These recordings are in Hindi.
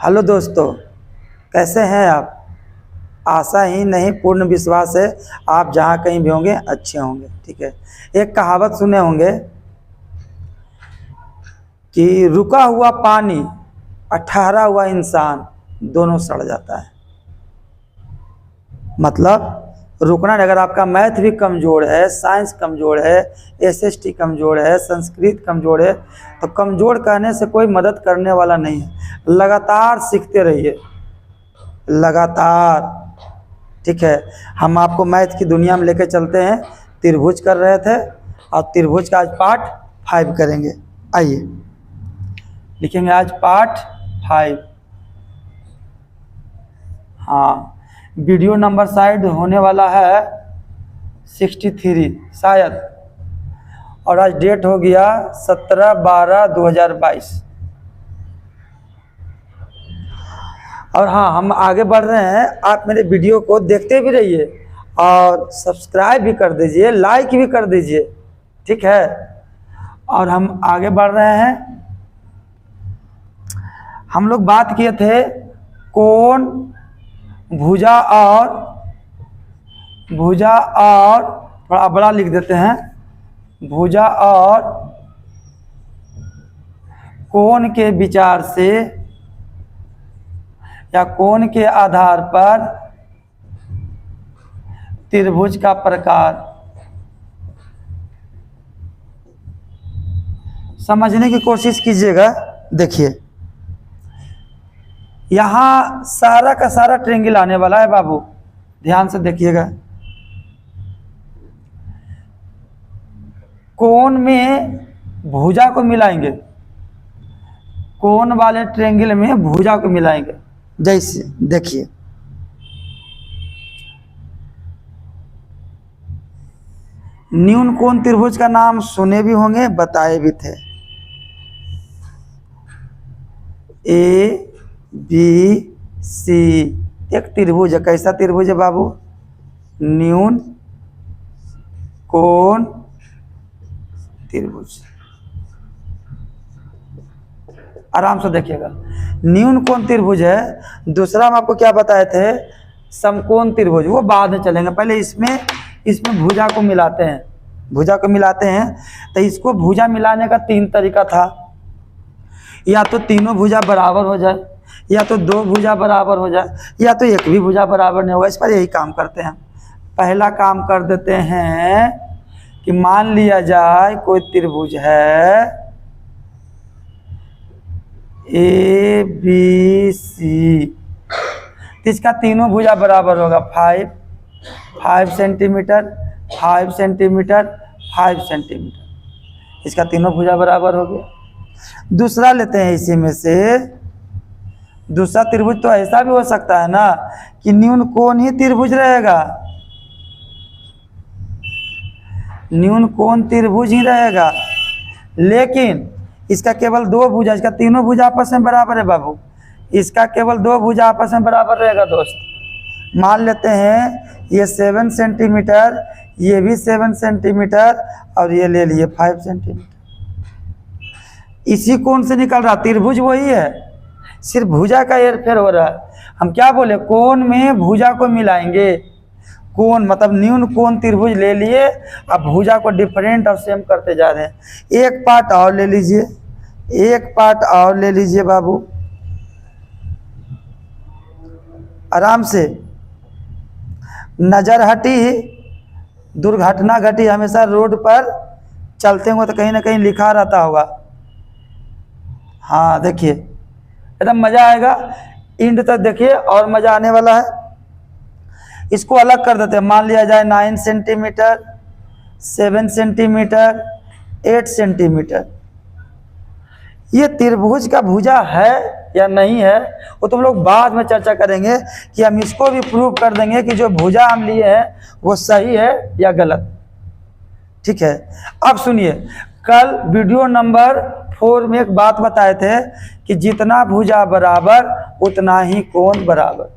हेलो दोस्तों, कैसे हैं आप। आशा ही नहीं पूर्ण विश्वास है आप जहाँ कहीं भी होंगे अच्छे होंगे। ठीक है, एक कहावत सुने होंगे कि रुका हुआ पानी और ठहरा हुआ इंसान दोनों सड़ जाता है। मतलब रुकना नहीं। अगर आपका मैथ भी कमज़ोर है, साइंस कमज़ोर है, एसएसटी कमज़ोर है, संस्कृत कमज़ोर है, तो कमज़ोर कहने से कोई मदद करने वाला नहीं है। लगातार सीखते रहिए, लगातार। ठीक है, हम आपको मैथ की दुनिया में लेकर चलते हैं। त्रिभुज कर रहे थे और त्रिभुज का आज पार्ट 5 करेंगे। आइए लिखेंगे आज पार्ट 5। हाँ, वीडियो नंबर शायद होने वाला है 63 शायद, और आज डेट हो गया 17/12/2022। और हाँ, हम आगे बढ़ रहे हैं। आप मेरे वीडियो को देखते भी रहिए और सब्सक्राइब भी कर दीजिए, लाइक भी कर दीजिए। ठीक है, और हम आगे बढ़ रहे हैं। हम लोग बात किए थे कोण, भुजा और थोड़ा बड़ा लिख देते हैं, भुजा और कोण के विचार से या कोण के आधार पर त्रिभुज का प्रकार समझने की कोशिश कीजिएगा। देखिए, यहां सारा का सारा ट्रायंगल आने वाला है बाबू, ध्यान से देखिएगा। कोण में भुजा को मिलाएंगे, कोण वाले ट्रायंगल में भुजा को मिलाएंगे। जैसे देखिए, न्यून कोण त्रिभुज का नाम सुने भी होंगे, बताए भी थे। ए बी सी एक त्रिभुज है। कैसा त्रिभुज है बाबू? न्यून कोण त्रिभुज। आराम से देखिएगा, न्यून कोण त्रिभुज है। दूसरा हम आपको क्या बताए थे? समकोण त्रिभुज। वो बाद में चलेंगे, पहले इसमें भुजा को मिलाते हैं। भुजा को मिलाते हैं तो इसको भुजा मिलाने का 3 तरीका था। या तो तीनों भुजा बराबर हो जाए, या तो 2 भुजा बराबर हो जाए, या तो एक भी भुजा बराबर नहीं होगा। इस पर यही काम करते हैं। पहला काम कर देते हैं कि मान लिया जाए कोई त्रिभुज है ए बी सी, तो इसका तीनों भुजा बराबर होगा 5 सेंटीमीटर, 5 सेंटीमीटर, 5 सेंटीमीटर। इसका तीनों भुजा बराबर हो गया। दूसरा लेते हैं इसी में से। दूसरा त्रिभुज तो ऐसा भी हो सकता है ना कि न्यून कोण ही त्रिभुज रहेगा, न्यून कोण त्रिभुज ही रहेगा, लेकिन इसका केवल 2 भुजा, इसका तीनों भुजा आपस में बराबर है बाबू। इसका केवल 2 भुजा आपस में बराबर रहेगा दोस्त। मान लेते हैं ये 7 सेंटीमीटर, ये भी 7 सेंटीमीटर, और ये ले लिए 5 सेंटीमीटर। इसी कोण से निकल रहा त्रिभुज वही है, सिर्फ भुजा का हेरफेर हो रहा है। हम क्या बोले? कोण में भुजा को मिलाएंगे। कोण मतलब न्यून कोण त्रिभुज ले लिए, अब भुजा को डिफरेंट और सेम करते जा रहे हैं। एक पार्ट और ले लीजिए, एक पार्ट और ले लीजिए बाबू, आराम से। नजर हटी, दुर्घटना घटी। हमेशा रोड पर चलते हुए तो कहीं ना कहीं लिखा रहता होगा। हाँ देखिए, एकदम मजा आएगा। इंड तक देखिए और मजा आने वाला है। इसको अलग कर देते हैं। मान लिया जाए 9 सेंटीमीटर, 7 सेंटीमीटर, 8 सेंटीमीटर। ये त्रिभुज का भुजा है या नहीं है, वो तुम लोग बाद में चर्चा करेंगे कि हम इसको भी प्रूव कर देंगे कि जो भुजा हम लिए हैं वो सही है या गलत। ठीक है, अब सुनिए, कल वीडियो नंबर 4 में एक बात बताए थे कि जितना भुजा बराबर उतना ही कोण बराबर,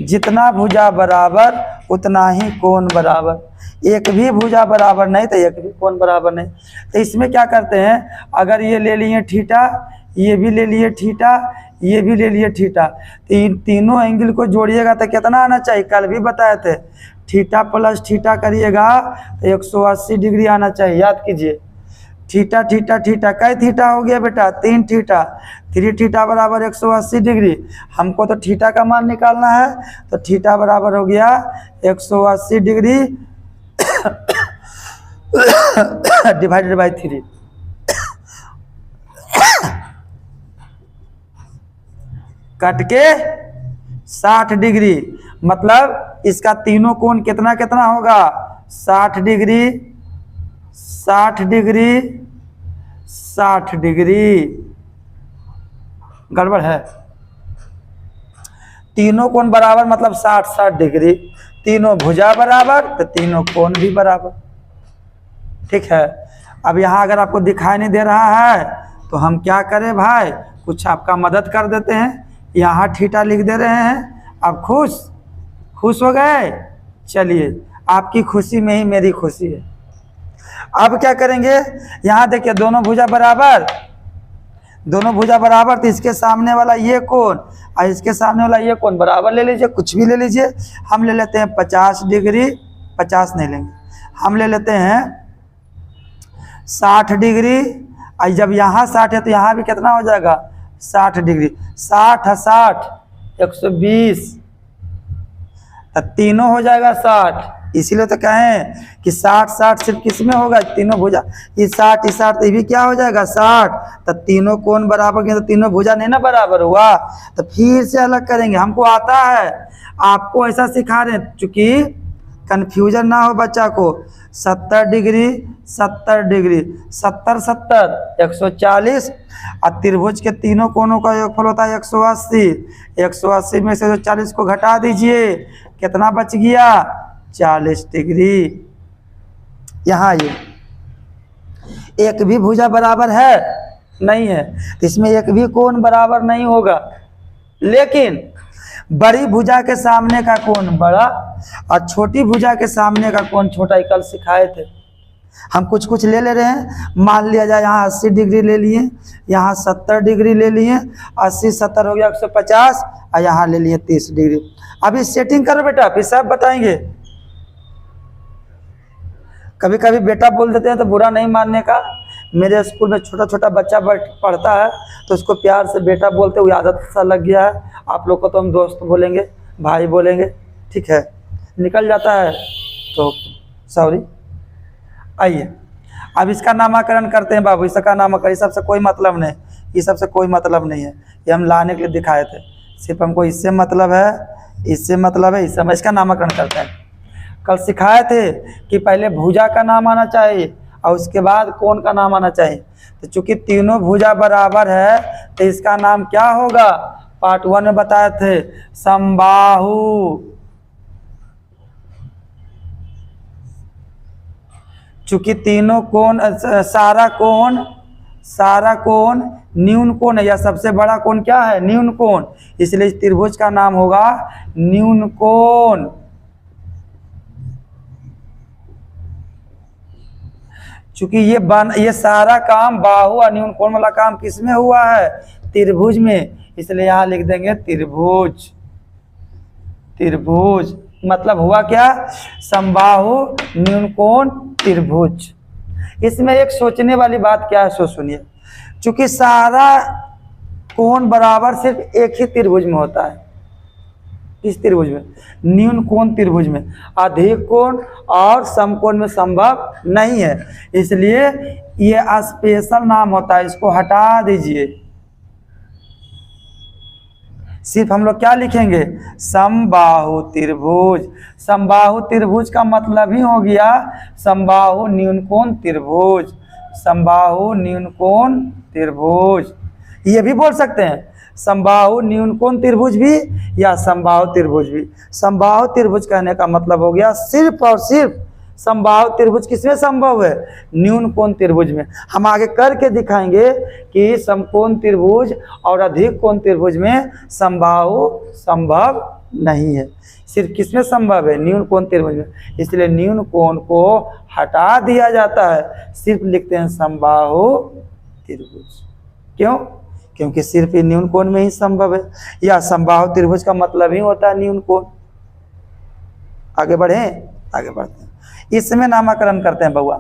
जितना भुजा बराबर उतना ही कोण बराबर। एक भी भुजा बराबर नहीं तो एक भी कोण बराबर नहीं। तो इसमें क्या करते हैं, अगर ये ले लिए थीटा, ये भी ले लिए थीटा, ये भी ले लिए थीटा। तीनों एंगल को जोड़िएगा तो कितना आना चाहिए, कल भी बताए थे, थीटा प्लस थीटा करिएगा तो 180 डिग्री आना चाहिए, याद कीजिए। थीटा थीटा थीटा कै थीटा हो गया बेटा, 3 थीटा, 3 थीटा बराबर 180 डिग्री। हमको तो थीटा का मान निकालना है, तो थीटा बराबर हो गया 180 डिग्री डिवाइडेड बाई 3। कट के 60 डिग्री, मतलब इसका तीनों कोण कितना कितना होगा, 60 डिग्री, 60 डिग्री, 60 डिग्री। गड़बड़ है, तीनों कोण बराबर मतलब 60-60 डिग्री, तीनों भुजा बराबर तो तीनों कोण भी बराबर। ठीक है, अब यहाँ अगर आपको दिखाई नहीं दे रहा है तो हम क्या करें भाई, कुछ आपका मदद कर देते हैं। यहाँ थीटा लिख दे रहे हैं, आप खुश हो गए। चलिए, आपकी खुशी में ही मेरी खुशी है। अब क्या करेंगे, यहाँ देखिए दोनों भुजा बराबर, दोनों भुजा बराबर, तो इसके सामने वाला ये कोण और इसके सामने वाला ये कोण बराबर ले लीजिए, कुछ भी ले लीजिए। हम ले लेते हैं 50 डिग्री, 50 नहीं लेंगे, हम ले लेते हैं 60 डिग्री। और जब यहाँ 60 है तो यहाँ भी कितना हो जाएगा, 60 डिग्री। 60 है 60, 120, तो तीनों हो जाएगा 60। इसीलिए तो कहें कि 60-60 सिर्फ किस में होगा, तीनों भुजा। ये 60 तो ये भी क्या हो जाएगा 60, तो तीनों कोण बराबर के, तो तीनों भुजा नहीं ना बराबर हुआ, तो फिर से अलग करेंगे। हमको आता है, आपको ऐसा सिखा रहे हैं चूंकि कंफ्यूजन ना हो बच्चा को। 70 डिग्री, 70 डिग्री, 70-70 140, और त्रिभुज के तीनों कोणों का योगफल होता है 180। 180 में से 40 को घटा दीजिए, कितना बच गया, 40 डिग्री। यहाँ ये एक भी भुजा बराबर है नहीं है, इसमें एक भी कोण बराबर नहीं होगा, लेकिन बड़ी भुजा के सामने का कोण बड़ा और छोटी भुजा के सामने का कोण छोटा, ही कल सिखाए थे। हम कुछ कुछ ले रहे हैं, मान लिया जाए यहाँ 80 डिग्री ले लिए, यहाँ 70 डिग्री ले लिए, 80-70 हो गया 150, और यहाँ ले लिए 30 डिग्री। अभी सेटिंग करो बेटा, फिर सब बताएंगे। कभी कभी बेटा बोल देते हैं तो बुरा नहीं मानने का। मेरे स्कूल में छोटा छोटा बच्चा पढ़ता है तो उसको प्यार से बेटा बोलते हुए आदत सा लग गया है। आप लोग को तो हम दोस्त बोलेंगे, भाई बोलेंगे, ठीक है, निकल जाता है तो सॉरी। आइए अब इसका नामकरण करते हैं बाबू, इसका नामकरण, इस सबसे कोई मतलब नहीं, ये सबसे कोई मतलब नहीं है, ये हम लाने के लिए दिखाए थे। सिर्फ हमको इससे मतलब है, इससे मतलब है, इससे हम इसका नामकरण करते हैं। कल सिखाए थे कि पहले भुजा का नाम आना चाहिए और उसके बाद कोण का नाम आना चाहिए। तो चूंकि तीनों भुजा बराबर है तो इसका नाम क्या होगा, पार्ट 1 में बताए थे, समबाहु। चूंकि तीनों कोण, सारा कोण न्यून कोण है, या सबसे बड़ा कोण क्या है, न्यून कोण, इसलिए इस त्रिभुज का नाम होगा न्यून कोण। चूंकि ये सारा काम बाहु और न्यून कोण वाला काम किस में हुआ है, त्रिभुज में, इसलिए यहां लिख देंगे त्रिभुज। त्रिभुज मतलब हुआ क्या, समबाहु न्यून कोण त्रिभुज। इसमें एक सोचने वाली बात क्या है, सो सुनिए। चूंकि सारा कोण बराबर सिर्फ एक ही त्रिभुज में होता है, इस त्रिभुज में, न्यून कोण त्रिभुज में, अधिक कोण और समकोण में संभव नहीं है, इसलिए ये स्पेशल नाम होता है, इसको हटा दीजिए। सिर्फ हम लोग क्या लिखेंगे, समबाहु त्रिभुज। समबाहु त्रिभुज का मतलब ही हो गया समबाहु न्यून कोण त्रिभुज, समबाहु न्यून कोण त्रिभुज। ये भी बोल सकते हैं समबाहु न्यून कोण त्रिभुज भी या समबाहु त्रिभुज भी। समबाहु त्रिभुज कहने का मतलब हो गया सिर्फ और सिर्फ समबाहु त्रिभुज किसमें संभव है, न्यून कोण त्रिभुज में। हम आगे करके दिखाएंगे कि समकोण त्रिभुज और अधिक कोण त्रिभुज में समबाहु संभव नहीं है, सिर्फ किसमें संभव है, न्यून कोण त्रिभुज में। इसलिए न्यून कोण को हटा दिया जाता है, सिर्फ लिखते हैं समबाहु त्रिभुज। क्यों, क्योंकि सिर्फ ये न्यून कोण में ही संभव है, या समबाहु त्रिभुज का मतलब ही होता है न्यून कोण। आगे बढ़े, आगे बढ़ते हैं, इसमें नामकरण करते हैं बउआ।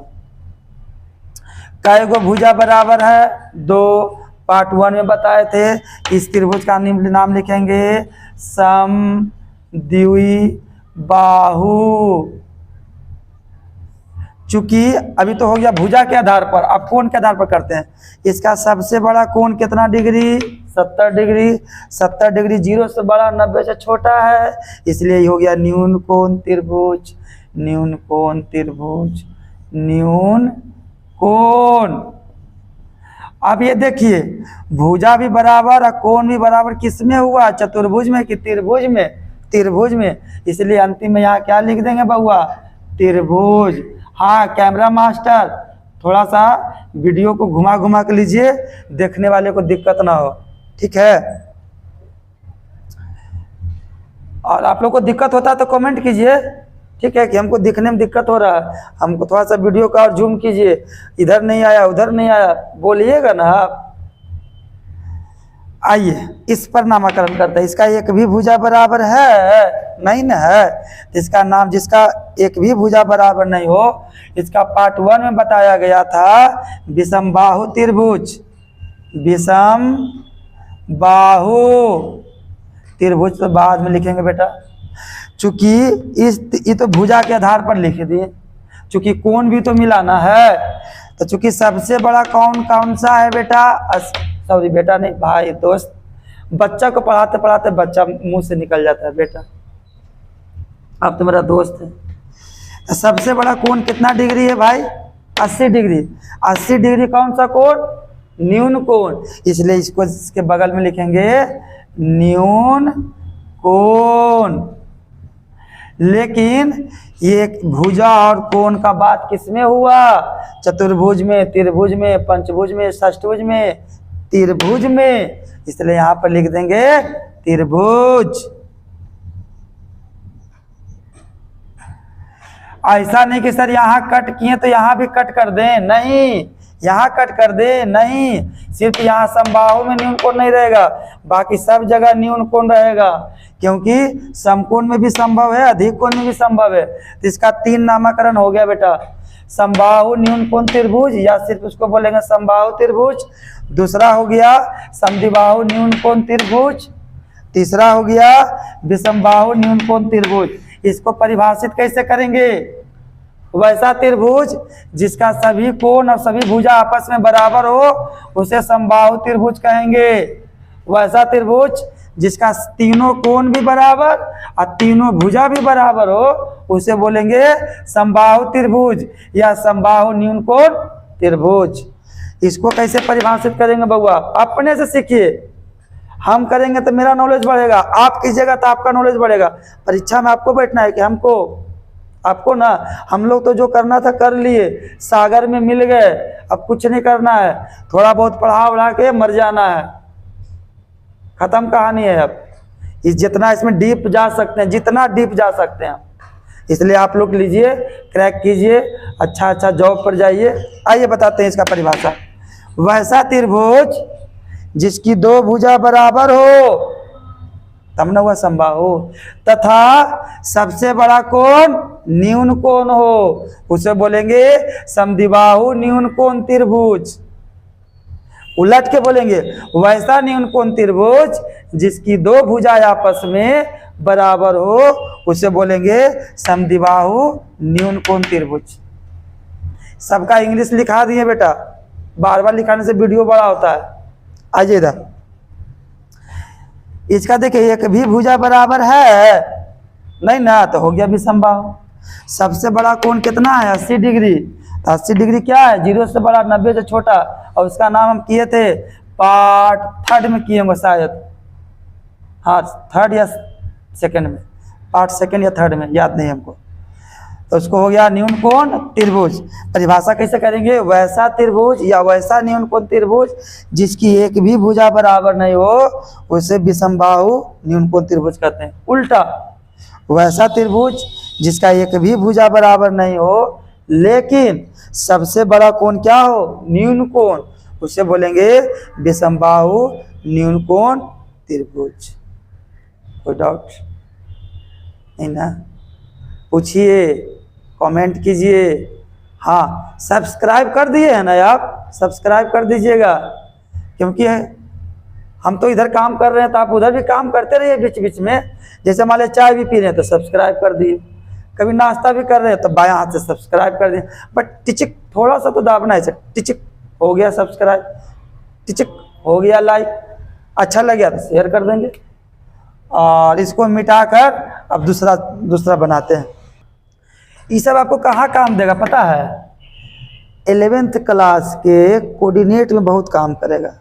कईगो भुजा बराबर है? 2। पार्ट 1 में बताए थे। इस त्रिभुज का नाम लिखेंगे सम द्विबाहु। चूंकि अभी तो हो गया भुजा के आधार पर, अब कोण के आधार पर करते हैं। इसका सबसे बड़ा कोण कितना डिग्री? 70 डिग्री। 70 डिग्री 0 से बड़ा, 90 से छोटा है, इसलिए ये हो गया न्यून कोण त्रिभुज। न्यून कोण त्रिभुज, न्यून कोण। अब ये देखिए, भुजा भी बराबर और कोण भी बराबर किसमें हुआ? चतुर्भुज में कि त्रिभुज में? त्रिभुज में। इसलिए अंतिम में यहाँ क्या लिख देंगे बउआ? त्रिभुज। हाँ कैमरा मास्टर, थोड़ा सा वीडियो को घुमा घुमा के लीजिए, देखने वाले को दिक्कत ना हो, ठीक है? और आप लोग को दिक्कत होता है तो कमेंट कीजिए, ठीक है, कि हमको दिखने में दिक्कत हो रहा है, हमको थोड़ा सा वीडियो का और जूम कीजिए, इधर नहीं आया उधर नहीं आया, बोलिएगा ना आप। आइए इस पर नामकरण करते हैं। इसका एक भी भुजा बराबर है नहीं ना है, इसका नाम, जिसका एक भी भुजा बराबर नहीं हो, इसका पार्ट 1 में बताया गया था विषमबाहु त्रिभुज। विषम बाहु त्रिभुज तो बाद में लिखेंगे बेटा, चूंकि ये तो भुजा के आधार पर लिख दिए, चूंकि कोण भी तो मिलाना है, तो चूंकि सबसे बड़ा कौन सा है बेटा? सॉरी बेटा नहीं, भाई दोस्त, बच्चा को पढ़ाते पढ़ाते बच्चा मुंह से निकल जाता है बेटा, अब तो मेरा दोस्त है। तो सबसे बड़ा कोण कितना डिग्री है भाई? 80 डिग्री। 80 डिग्री कौन सा कोण? न्यून कोण। इसलिए इसको इसके बगल में लिखेंगे न्यून कोण। लेकिन ये भुजा और कोण का बात किसमें हुआ? चतुर्भुज में, त्रिभुज में, पंचभुज में, षष्ठभुज में, त्रिभुज में, इसलिए यहां पर लिख देंगे त्रिभुज। ऐसा नहीं कि सर यहां कट किए तो यहां भी कट कर दें, नहीं, यहां कट कर दे नहीं, सिर्फ यहां समबाहु में न्यून कोण नहीं रहेगा, बाकी सब जगह न्यून कोण रहेगा, क्योंकि समकोण में भी संभव है, अधिक कोण में भी संभव है। तो इसका 3 नामकरण हो गया बेटा, समबाहु न्यून कोण त्रिभुज, या सिर्फ उसको बोलेंगे समबाहु त्रिभुज। दूसरा हो गया समद्विबाहु न्यून कोण त्रिभुज। तीसरा हो गया विषमबाहु न्यून कोण त्रिभुज। इसको परिभाषित कैसे करेंगे? वैसा त्रिभुज जिसका सभी कोण और सभी भुजा आपस में बराबर हो, उसे समबाहु त्रिभुज कहेंगे। वैसा त्रिभुज जिसका तीनों कोण भी बराबर और तीनों भुजा भी बराबर हो, उसे बोलेंगे समबाहु त्रिभुज या समबाहु न्यून कोण त्रिभुज। इसको कैसे परिभाषित करेंगे बउआ? अपने से सीखिए, हम करेंगे तो मेरा नॉलेज बढ़ेगा, आप कीजिएगा तो आपका नॉलेज बढ़ेगा। परीक्षा में आपको बैठना है कि हमको, आपको ना, हम लोग तो जो करना था कर लिए, सागर में मिल गए, अब कुछ नहीं करना है, थोड़ा बहुत पढ़ा उढ़ा के मर जाना है, खत्म कहानी है। अब जितना इसमें डीप जा सकते हैं, जितना डीप जा सकते हैं, इसलिए आप लोग लीजिए, क्रैक कीजिए, अच्छा जॉब पर जाइए। आइए बताते हैं इसका परिभाषा। वैसा त्रिभुज जिसकी 2 भुजा बराबर हो, तब न हुआ समबाहु, तथा सबसे बड़ा कोण न्यून कोण हो, उसे बोलेंगे समद्विबाहु न्यून कोण त्रिभुज। उलट के बोलेंगे वैसा न्यून कोण त्रिभुज जिसकी 2 भुजा आपस में बराबर हो, उसे बोलेंगे समद्विबाहु न्यून कोण त्रिभुज। सबका इंग्लिश लिखा दिए बेटा, बार बार लिखाने से वीडियो बड़ा होता है। आइए इधर, इसका देखिए एक भी भुजा बराबर है नहीं ना, तो हो गया विषमबाहु। सबसे बड़ा कोण कितना है? 80 डिग्री। तो 80 डिग्री क्या है? 0 से बड़ा, 90 से छोटा, और उसका नाम हम किए थे पार्ट 3 में किए होंगे शायद, हाँ 3rd या 2nd में, पार्ट 2nd या 3rd में, याद नहीं हमको। तो उसको हो गया न्यून कोण त्रिभुज। परिभाषा कैसे करेंगे? वैसा त्रिभुज या वैसा न्यून कोण त्रिभुज जिसकी एक भी भुजा बराबर नहीं हो, उसे विषमबाहु न्यून कोण त्रिभुज कहते हैं। उल्टा, वैसा त्रिभुज जिसका एक भी भुजा बराबर नहीं हो, लेकिन सबसे बड़ा कोण क्या हो? न्यून कोण, उसे बोलेंगे विषमबाहु न्यून कोण त्रिभुज। कोई डाउट नहीं ना? पूछिए, कमेंट कीजिए। हाँ, सब्सक्राइब कर दिए है ना आप? सब्सक्राइब कर दीजिएगा, क्योंकि हम तो इधर काम कर रहे हैं तो आप उधर भी काम करते रहिए बीच बीच में। जैसे मान लिया चाय भी पी रहे हैं तो सब्सक्राइब कर दिए, कभी नाश्ता भी कर रहे हैं तो बायां हाथ से सब्सक्राइब कर दिए। बट टिचिक थोड़ा सा तो दाबना है। टिचिक हो गया सब्सक्राइब, टिचिक हो गया लाइक, अच्छा लग गया तो शेयर कर देंगे। और इसको मिटाकर अब दूसरा बनाते हैं। ये सब आपको कहाँ काम देगा पता है? 11th क्लास के कोऑर्डिनेट में बहुत काम करेगा,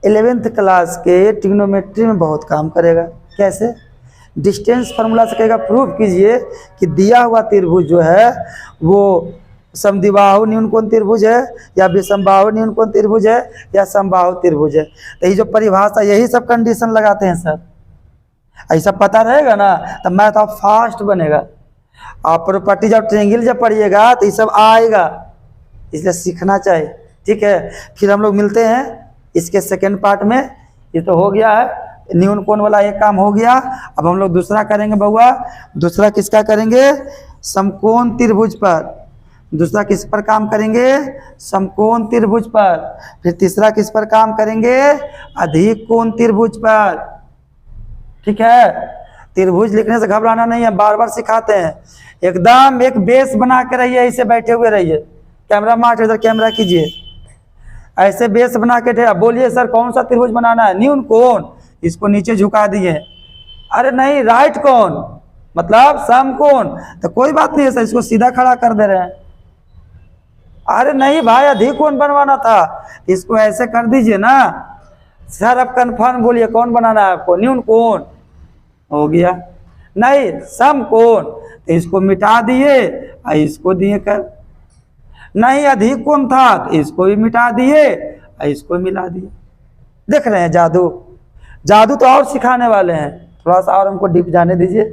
11th क्लास के ट्रिग्नोमेट्री में बहुत काम करेगा। कैसे? डिस्टेंस फार्मूला से कहेगा प्रूव कीजिए कि दिया हुआ त्रिभुज जो है वो समद्विबाहु न्यून कोण त्रिभुज है या विषमबाहु न्यून कोण त्रिभुज है या समबाहु त्रिभुज है। तो ये जो परिभाषा, यही सब कंडीशन लगाते हैं सर। ऐसा पता रहेगा ना तो मैथ आप फास्ट बनेगा। आप प्रॉपर्टी जब ट्रायंगल जब पढ़िएगा तो ये सब आएगा, इसलिए सीखना चाहिए। ठीक है, फिर हम लोग मिलते हैं इसके सेकेंड पार्ट में। ये तो हो गया है न्यून कोण वाला, एक काम हो गया। अब हम लोग दूसरा करेंगे बउआ। दूसरा किसका करेंगे? समकोण त्रिभुज पर। दूसरा किस पर काम करेंगे? समकोण त्रिभुज पर। फिर तीसरा किस पर काम करेंगे? अधिक कोण त्रिभुज पर। ठीक है, त्रिभुज लिखने से घबराना नहीं है, बार बार सिखाते हैं। एकदम एक बेस बना के रहिए, ऐसे बैठे हुए रहिए। कैमरा मास्टर इधर कैमरा कीजिए, ऐसे बेस बना के बोलिए सर कौन सा त्रिभुज बनाना है? न्यून कोण। इसको नीचे झुका दिए। अरे नहीं, राइट कोण मतलब समकोण। तो कोई बात नहीं है सर, इसको सीधा खड़ा कर दे रहे हैं। अरे नहीं भाई, अधिक कोण बनवाना था, इसको ऐसे कर दीजिए ना। सर अब कन्फर्म बोलिए कौन बनाना है आपको? न्यून कोण हो गया। नहीं, समकोण, तो इसको मिटा दिए और इसको दिए कर। नहीं, अधिक कोण था तो इसको भी मिटा दिए और इसको मिला दिए। देख रहे हैं जादू? जादू तो और सिखाने वाले हैं, थोड़ा सा और हमको डीप जाने दीजिए।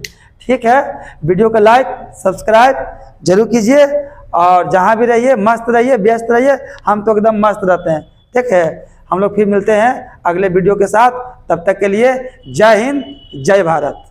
ठीक है, वीडियो को लाइक सब्सक्राइब जरूर कीजिए और जहाँ भी रहिए मस्त रहिए, व्यस्त रहिए। हम तो एकदम मस्त रहते हैं। ठीक है, हम लोग फिर मिलते हैं अगले वीडियो के साथ। तब तक के लिए जय हिंद, जय भारत।